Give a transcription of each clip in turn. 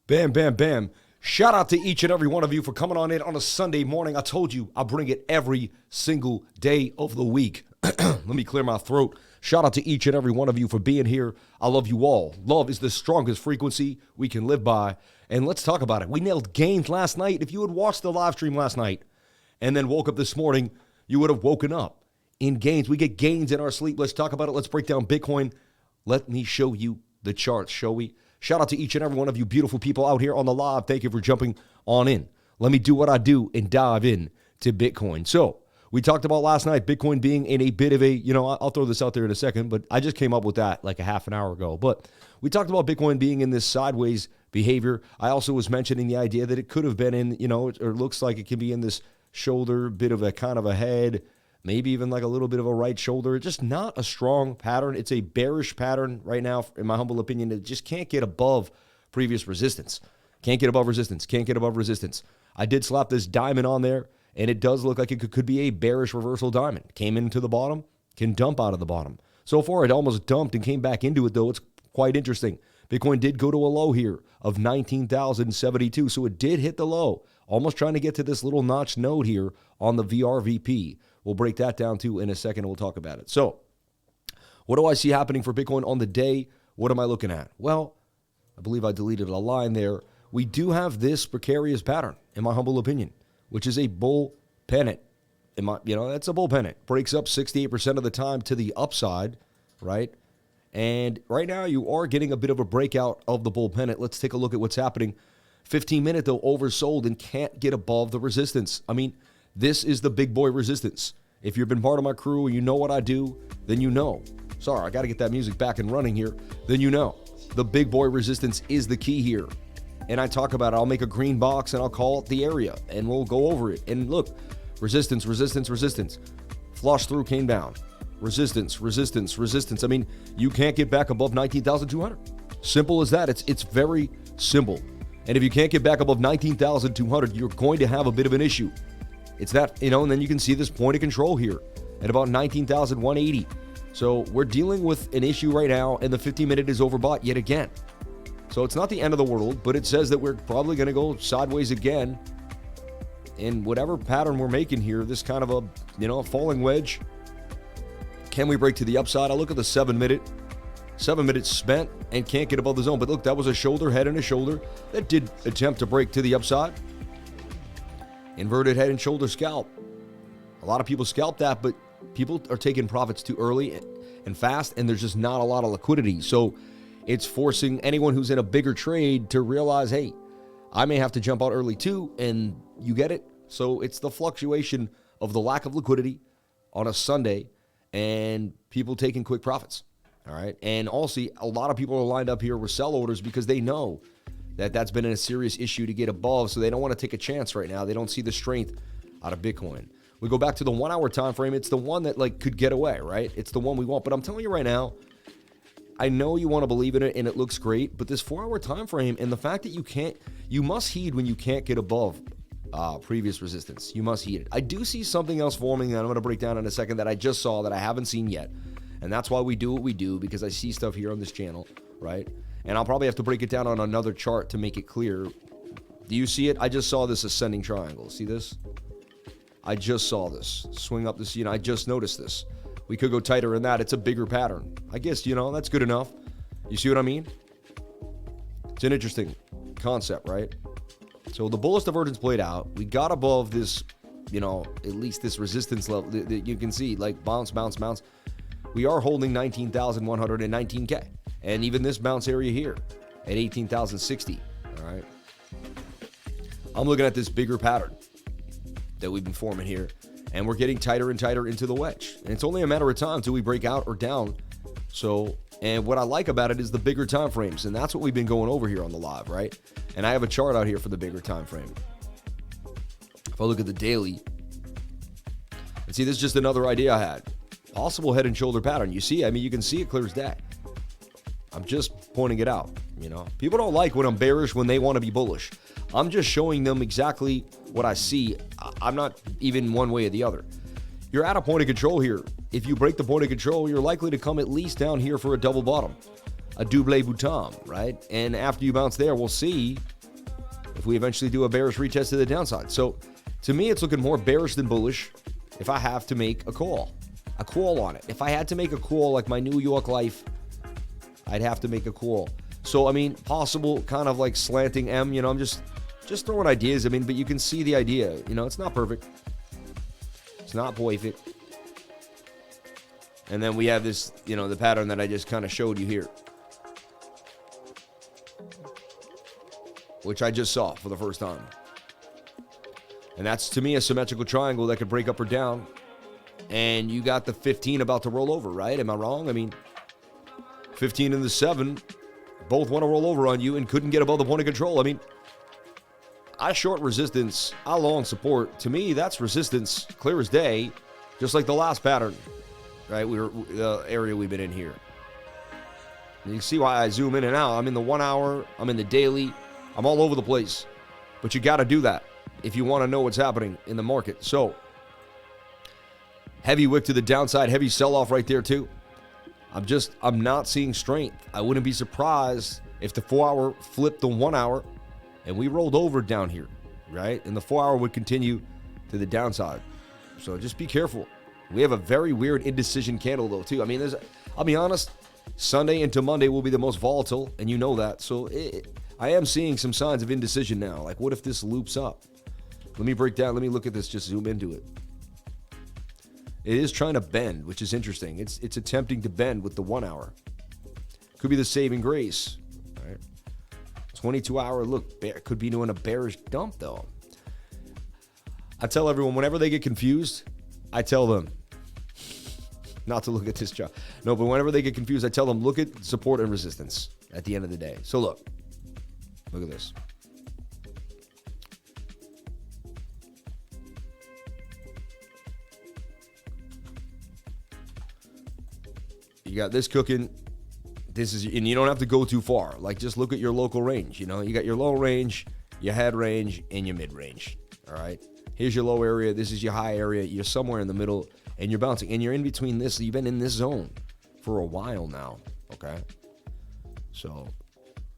Bam, bam, bam. Shout out to each and every one of you for coming on in on a Sunday morning. I told you I'll bring it every single day of the week. Let me clear my throat. Shout out to each and every one of you for being here. I love you all. Love is the strongest frequency we can live by. And let's talk about it. We nailed gains last night. If you had watched the live stream last night and then woke up this morning, you would have woken up in gains. We get gains in our sleep. Let's talk about it. Let's break down Bitcoin. Let me show you the charts, shall we? Shout out to each and every one of you beautiful people out here on the live. Thank you for jumping on in. Let me do what I do and dive in to Bitcoin. So we talked about last night, Bitcoin being in a bit of a, I'll throw this out there in a second, but I just came up with that like a half an hour ago. But we talked about Bitcoin being in this sideways behavior. I also was mentioning the idea that it could have been in, or looks like it can be in this shoulder, bit of a kind of a head, maybe even like a little bit of a right shoulder. Just not a strong pattern. It's a bearish pattern right now, in my humble opinion. It just can't get above previous resistance. Can't get above resistance. Can't get above resistance. I did slap this diamond on there, and it does look like it could be a bearish reversal diamond. Came into the bottom, can dump out of the bottom. So far, it almost dumped and came back into it, though. It's quite interesting. Bitcoin did go to a low here of 19,072, so it did hit the low. Almost trying to get to this little notch node here on the VRVP. We'll break that down too in a second, and we'll talk about it. So what do I see happening for Bitcoin on the day? What am I looking at? Well, I believe I deleted a line there. We do have this precarious pattern, in my humble opinion, which is a bull pennant. That's a bull pennant. Breaks up 68% of the time to the upside, right? And right now you are getting a bit of a breakout of the bull pennant. Let's take a look at what's happening. 15-minute, though, oversold and can't get above the resistance. This is the big boy resistance. If you've been part of my crew and you know what I do, then you know. Sorry, I got to get that music back and running here. Then you know. The big boy resistance is the key here. And I talk about it. I'll make a green box and I'll call it the area. And we'll go over it. And look, resistance, resistance, resistance. Flush through, came down. Resistance, resistance, resistance. You can't get back above 19,200. Simple as that. It's very simple. And if you can't get back above 19,200, you're going to have a bit of an issue. It's that, and then you can see this point of control here at about 19,180. So we're dealing with an issue right now, and the 50-minute is overbought yet again. So it's not the end of the world, but it says that we're probably going to go sideways again in whatever pattern we're making here, this kind of a falling wedge. Can we break to the upside? I look at the 7-minute. 7 minutes spent and can't get above the zone. But look, that was a shoulder, head and a shoulder. That did attempt to break to the upside. Inverted head and shoulder scalp. A lot of people scalp that, but people are taking profits too early and fast, and there's just not a lot of liquidity. So it's forcing anyone who's in a bigger trade to realize, hey, I may have to jump out early too, and you get it. So it's the fluctuation of the lack of liquidity on a Sunday and people taking quick profits. All right. And also, a lot of people are lined up here with sell orders because they know that that's been a serious issue to get above. So they don't want to take a chance right now. They don't see the strength out of Bitcoin. We go back to the 1 hour time frame. It's the one that could get away, right? It's the one we want. But I'm telling you right now, I know you want to believe in it and it looks great, but this 4 hour time frame and the fact that you must heed when you can't get above previous resistance. You must heed it. I do see something else forming that I'm going to break down in a second that I just saw that I haven't seen yet. And that's why we do what we do, because I see stuff here on this channel, right? And I'll probably have to break it down on another chart to make it clear. Do you see it? I just saw this ascending triangle. See this? I just saw this. Swing up this, I just noticed this. We could go tighter than that. It's a bigger pattern. I guess, that's good enough. You see what I mean? It's an interesting concept, right? So the bullish divergence played out. We got above this, at least this resistance level that you can see, bounce, bounce, bounce. We are holding 19,119K. And even this bounce area here at 18,060. All right. I'm looking at this bigger pattern that we've been forming here. And we're getting tighter and tighter into the wedge. And it's only a matter of time until we break out or down. So, and what I like about it is the bigger time frames. And that's what we've been going over here on the live, right? And I have a chart out here for the bigger time frame. If I look at the daily, and see, this is just another idea I had. Possible head and shoulder pattern. You see, you can see it clear as day. I'm just pointing it out. People don't like when I'm bearish when they want to be bullish. I'm just showing them exactly what I see. I'm not even one way or the other. You're at a point of control here. If you break the point of control, you're likely to come at least down here for a double bottom, a double bottom, right? And after you bounce there, we'll see if we eventually do a bearish retest to the downside. So to me, it's looking more bearish than bullish if I have to make a call on it. If I had to make a call like my New York life, I'd have to make a call. So, I mean, possible kind of like slanting M, I'm just throwing ideas. I mean, but you can see the idea. It's not perfect. It's not perfect. And then we have this, the pattern that I just kind of showed you here, which I just saw for the first time. And that's, to me, a symmetrical triangle that could break up or down. And you got the 15 about to roll over, right? Am I wrong? I mean, 15 and the 7 both want to roll over on you and couldn't get above the point of control. I mean, I short resistance, I long support. To me, that's resistance, clear as day, just like the last pattern, right? The area we've been in here. And you can see why I zoom in and out. I'm in the 1 hour, I'm in the daily, I'm all over the place. But you got to do that if you want to know what's happening in the market. So, heavy wick to the downside, heavy sell-off right there too. I'm not seeing strength. I wouldn't be surprised if the 4 hour flipped the 1 hour and we rolled over down here, right? And the 4 hour would continue to the downside. So just be careful. We have a very weird indecision candle though too. I mean, I'll be honest, Sunday into Monday will be the most volatile, and you know that. So I am seeing some signs of indecision now. Like, what if this loops up? Let me break down. Let me look at this. Just zoom into it. It is trying to bend, which is interesting. It's attempting to bend with the 1 hour. Could be the saving grace. Right? 22 hour look could be doing a bearish dump though. I tell everyone whenever they get confused, I tell them not to look at this chart. No, but whenever they get confused, I tell them look at support and resistance at the end of the day. So look at this. You got this cooking. And you don't have to go too far. Like, just look at your local range. You got your low range, your head range, and your mid range. All right. Here's your low area. This is your high area. You're somewhere in the middle, and you're bouncing. And you're in between this. You've been in this zone for a while now. Okay. So,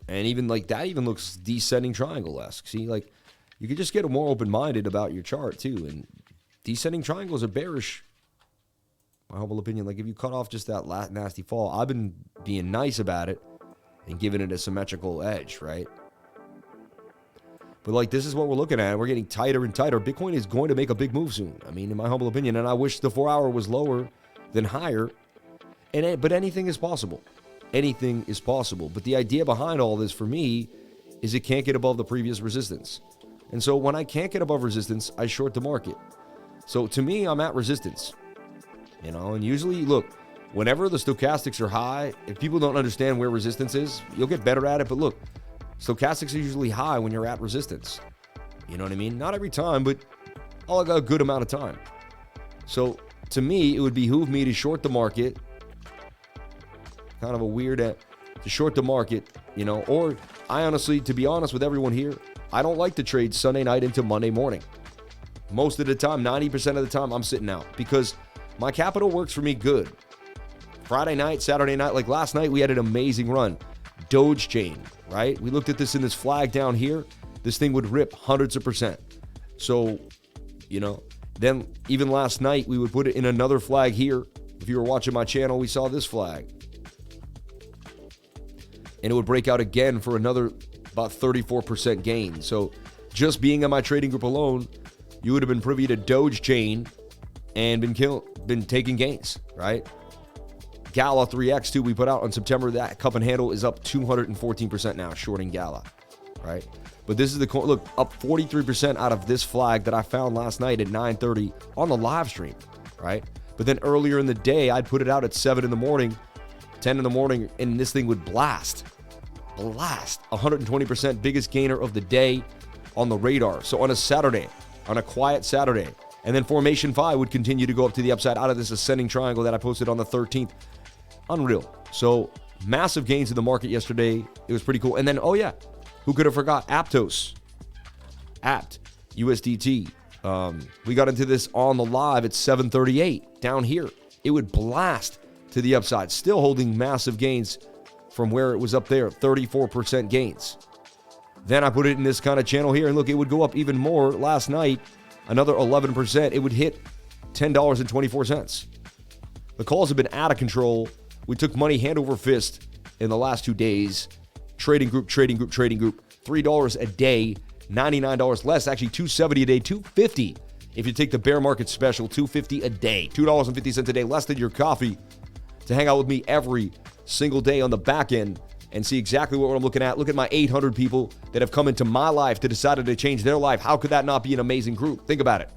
and even like that even looks descending triangle-esque. See, like, you could just get more open-minded about your chart too. And descending triangles are bearish. My humble opinion, like if you cut off just that last nasty fall, I've been being nice about it and giving it a symmetrical edge, right? But like, this is what we're looking at. We're getting tighter and tighter. Bitcoin is going to make a big move soon. I mean, in my humble opinion, and I wish the 4 hour was lower than higher. But anything is possible. Anything is possible. But the idea behind all this for me is it can't get above the previous resistance. And so when I can't get above resistance, I short the market. So to me, I'm at resistance. And usually, look, whenever the stochastics are high, if people don't understand where resistance is, you'll get better at it. But look, stochastics are usually high when you're at resistance. You know what I mean? Not every time, but a good amount of time. So to me, it would behoove me to short the market. Kind of a weird to short the market, or I honestly, to be honest with everyone here, I don't like to trade Sunday night into Monday morning. Most of the time, 90% of the time, I'm sitting out because my capital works for me good. Friday night, Saturday night, like last night, we had an amazing run. Doge chain, right? We looked at this in this flag down here. This thing would rip hundreds of %. So, then even last night, we would put it in another flag here. If you were watching my channel, we saw this flag. And it would break out again for another about 34% gain. So just being on my trading group alone, you would have been privy to Doge chain and been taking gains, right? Gala 3X too, we put out on September. That cup and handle is up 214% now, shorting Gala, right? But this is the coin, look, up 43% out of this flag that I found last night at 9:30 on the live stream, right? But then earlier in the day, I'd put it out at 7 in the morning, 10 in the morning, and this thing would blast. 120% biggest gainer of the day on the radar. So on a Saturday, on a quiet Saturday, and then Formation 5 would continue to go up to the upside out of this ascending triangle that I posted on the 13th. Unreal. So massive gains in the market yesterday. It was pretty cool. And then, who could have forgot Aptos? Apt, USDT. We got into this on the live at 738 down here. It would blast to the upside, still holding massive gains from where it was up there, 34% gains. Then I put it in this kind of channel here, and look, it would go up even more last night, another 11%. It would hit $10.24. The calls have been out of control. We took money hand over fist in the last 2 days. Trading group, $3 a day, $99 less, actually $270 a day, $250 if you take the bear market special, $250 a day, $2.50 a day, less than your coffee, to hang out with me every single day on the back end and see exactly what I'm looking at. Look at my 800 people that have come into my life to decided to change their life. How could that not be an amazing group? Think about it.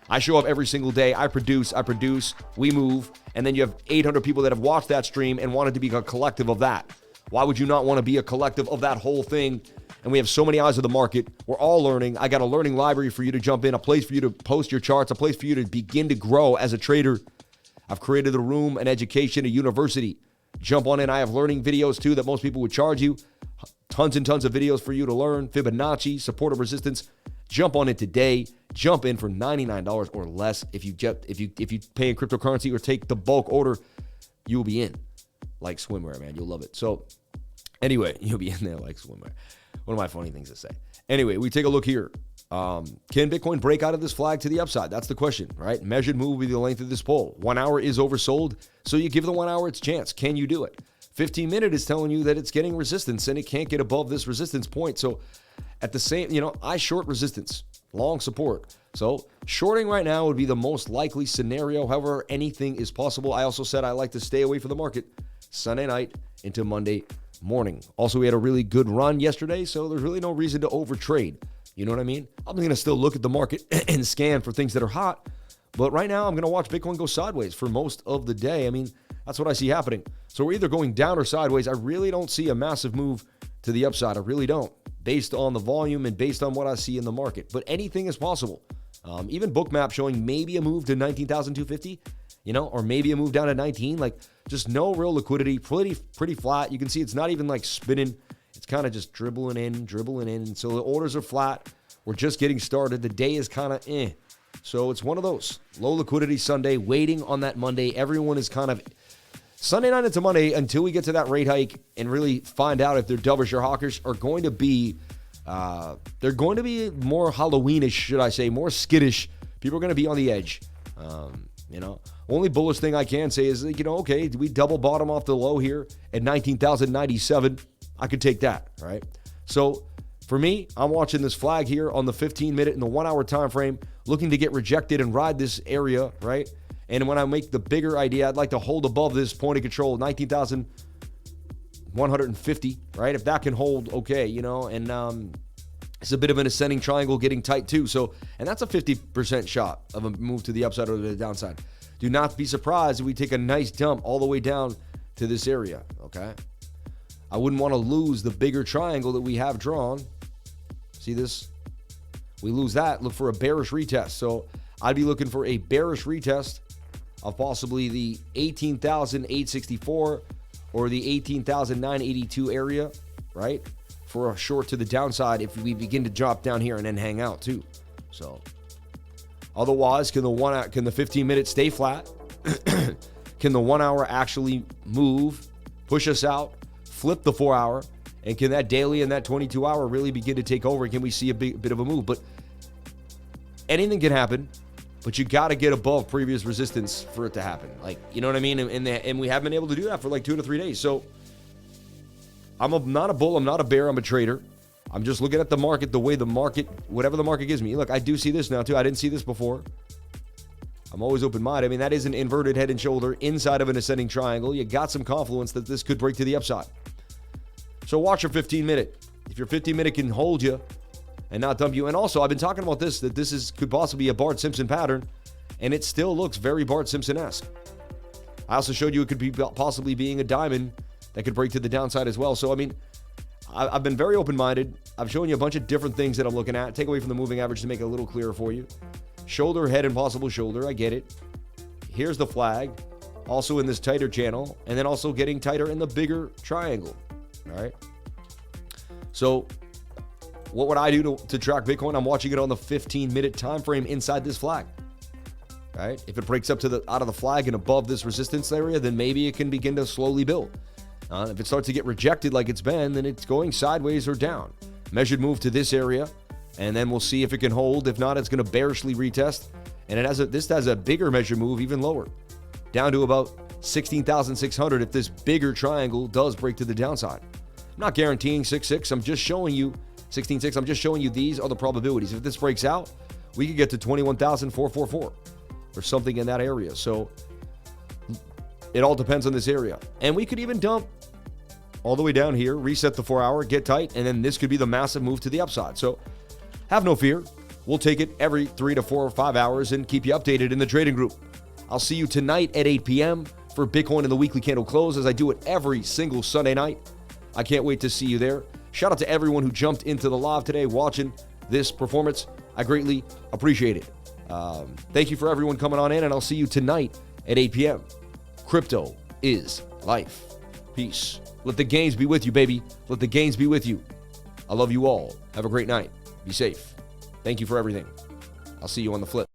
I show up every single day. I produce, we move, and then you have 800 people that have watched that stream and wanted to be a collective of that. Why would you not want to be a collective of that whole thing? And we have so many eyes of the market. We're all learning. I got a learning library for you to jump in, a place for you to post your charts, a place for you to begin to grow as a trader. I've created a room, an education, a university. Jump on in. I have learning videos too that most people would charge you. Tons and tons of videos for you to learn. Fibonacci, support of resistance. Jump on it today. Jump in for $99 or less. If you pay in cryptocurrency or take the bulk order, you will be in like swimwear, man. You'll love it. So anyway, you'll be in there like swimwear. One of my funny things to say. Anyway, we take a look here. Can Bitcoin break out of this flag to the upside? That's the question, right? Measured move will be the length of this pole. 1 hour is oversold, so you give the 1 hour its chance. Can you do it? 15-minute is telling you that it's getting resistance and it can't get above this resistance point. So at the same, I short resistance, long support. So shorting right now would be the most likely scenario. However, anything is possible. I also said I like to stay away from the market Sunday night into Monday morning. Also, we had a really good run yesterday, so there's really no reason to overtrade. You know what I mean? I'm going to still look at the market and scan for things that are hot, but right now I'm going to watch Bitcoin go sideways for most of the day. I mean, that's what I see happening. So we're either going down or sideways. I really don't see a massive move to the upside. I really don't, based on the volume and based on what I see in the market. But anything is possible. Even Bookmap showing maybe a move to 19,250, or maybe a move down to 19. Like, just no real liquidity, pretty flat. You can see it's not even like spinning. It's kind of just dribbling in. So the orders are flat. We're just getting started. The day is kind of So it's one of those. Low liquidity Sunday, waiting on that Monday. Everyone is kind of Sunday night into Monday until we get to that rate hike and really find out if they're dovish or hawkish are going to be, they're going to be more Halloweenish, should I say, more skittish. People are going to be on the edge. Only bullish thing I can say is, okay, do we double bottom off the low here at 19,097? I could take that, right? So for me, I'm watching this flag here on the 15-minute and the 1 hour time frame, looking to get rejected and ride this area, right? And when I make the bigger idea, I'd like to hold above this point of control, 19,150, right? If that can hold, okay, and it's a bit of an ascending triangle getting tight too. So, and that's a 50% shot of a move to the upside or the downside. Do not be surprised if we take a nice dump all the way down to this area, okay? I wouldn't want to lose the bigger triangle that we have drawn. See this? We lose that, look for a bearish retest. So I'd be looking for a bearish retest of possibly the 18,864 or the 18,982 area, right? For a short to the downside if we begin to drop down here and then hang out too. So otherwise, can the 15-minute stay flat? Can the 1 hour actually move, push us out, flip the 4 hour, and can that daily and that 22 hour really begin to take over? And can we see a bit of a move? But anything can happen, but you got to get above previous resistance for it to happen. Like, you know what I mean? And we haven't been able to do that for like 2 to 3 days. So I'm not a bull. I'm not a bear. I'm a trader. I'm just looking at the market the way the market, whatever the market gives me. Look, I do see this now too. I didn't see this before. I'm always open-minded. I mean, that is an inverted head and shoulder inside of an ascending triangle. You got some confluence that this could break to the upside. So watch your 15-minute. If your 15-minute can hold you and not dump you. And also, I've been talking about this, that this could possibly be a Bart Simpson pattern, and it still looks very Bart Simpson-esque. I also showed you it could be possibly being a diamond that could break to the downside as well. So, I mean, I've been very open-minded. I've shown you a bunch of different things that I'm looking at. Take away from the moving average to make it a little clearer for you. Shoulder, head, and possible shoulder. I get it. Here's the flag. Also in this tighter channel. And then also getting tighter in the bigger triangle. All right. So what would I do to track Bitcoin? I'm watching it on the 15-minute time frame inside this flag. All right. If it breaks up to out of the flag and above this resistance area, then maybe it can begin to slowly build. If it starts to get rejected like it's been, then it's going sideways or down. Measured move to this area, and then we'll see if it can hold. If not, it's going to bearishly retest. And this has a bigger measured move, even lower, down to about 16,600 if this bigger triangle does break to the downside. I'm not guaranteeing 6.6. I'm just showing you 16.6. I'm just showing you these are the probabilities. If this breaks out, we could get to 21,444 or something in that area. So it all depends on this area. And we could even dump all the way down here, reset the 4 hour, get tight, and then this could be the massive move to the upside. So have no fear. We'll take it every 3 to 4 or 5 hours and keep you updated in the trading group. I'll see you tonight at 8 p.m. for Bitcoin in the weekly candle close, as I do it every single Sunday night. I can't wait to see you there. Shout out to everyone who jumped into the live today watching this performance. I greatly appreciate it. Thank you for everyone coming on in, and I'll see you tonight at 8 p.m. Crypto is life. Peace. Let the gains be with you, baby. Let the gains be with you. I love you all. Have a great night. Be safe. Thank you for everything. I'll see you on the flip.